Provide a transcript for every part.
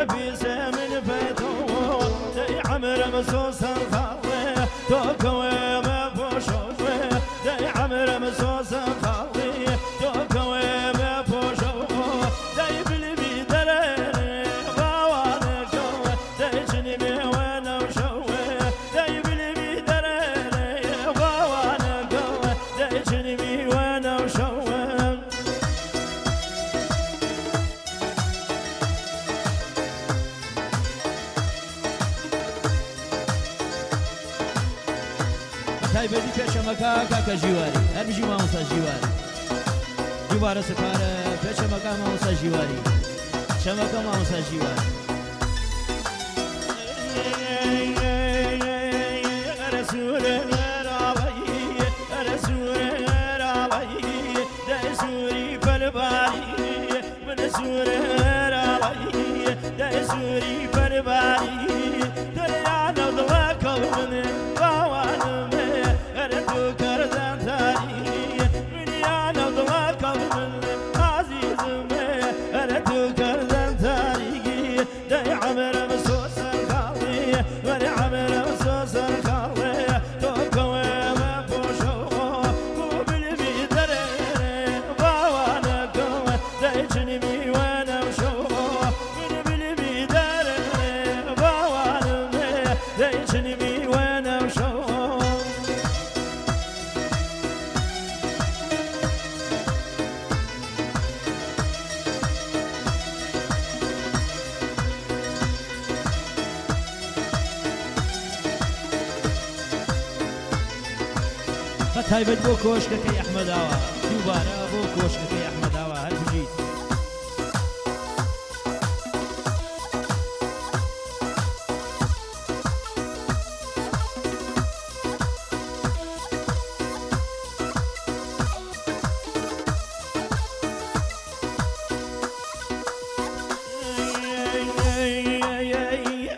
بيسه من بيته دي عمر مسوس الخالي توكوي ما بوشوفي دي عمر مسوس الخالي توكوي ما بوشوفي دي بلبي دريني باوانا شوي دي جنبي وانا وشوي دي بلبي دريني باوانا قوي دي جنبي وانا وشوي تایبەتی پێچەمەکە کاکە ژیواری هەر بژی مامۆستا ژیواری دووبارە سپارە پێچەمەکە مامۆستا ژیواری چەمەکە مامۆستا ژیواری سوری پرباری دریانو دلکو منی باوانم تو کردن تاری دریانو دلکو منی عزیزم تو کردن تاری دی عمرم سوسر خالی ولی عمرم سوسر خالی تو کوه ما پوشو کو بلبی دره باوانکو دی جنبی وانا وشو جنبي وانا وشوق فتايبت بو كوشككي احمد آوا دوباره بو كوشككي احمد آوا هل بجيت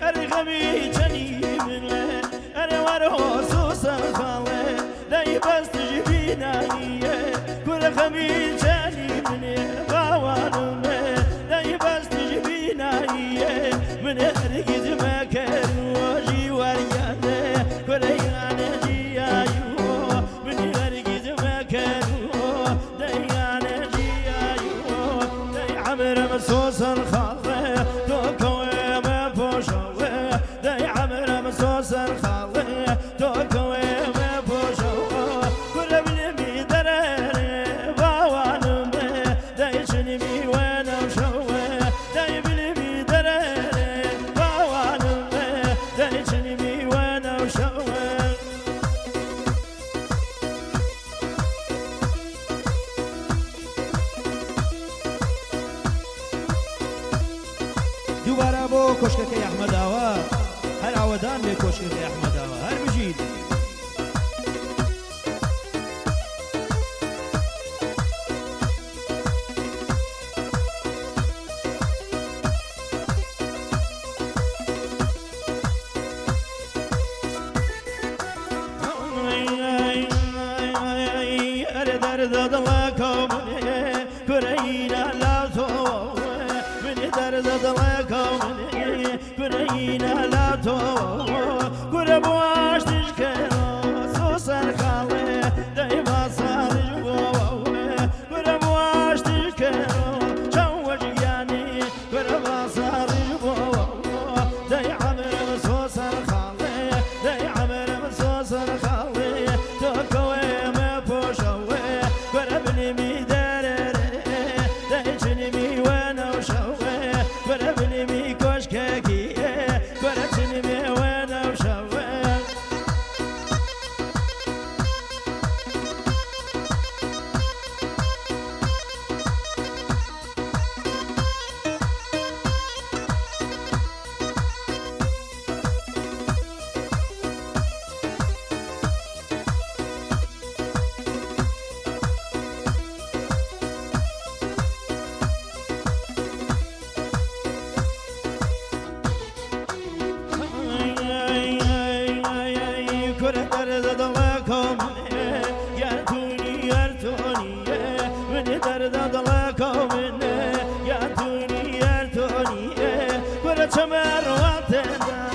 أرغمي جنيب أنا ورهوس الخالي لا يبس تجبينا كل غمي جنيب باوانم لا يبس تجبينا من أرقز مكان وجي وريانه كل يانا جيايو من أرقز مكان ديانا جيايو دي عمر مسوس الخالي توكوي ما بوشوي دي عمر مسوس الخالي توكوي ما بوشوي كل بلبي دريني باوانم دي جنبي وانا وشوي دي بلبي دريني باوانم دي جنبي وانا وشوي دوباره بو كوشككي احمد آوا هر عودان بي كوشككي احمد آوا هر بجيد درد دلكم كرينا لا تو درد دلكم كرينا لا تو قرب واش تشكيلو سوسر خالي دايما صار جوا قرب واش تشكيلو شوج يعني قرب صار جوا داي عمر سوسر خالي داي عمر سوسر خالي توكوي ما بوشوي قربني ميدار داي جنبي وانا وشوي قربني مي كوشككي قربني وانا وشوي تمرواتنا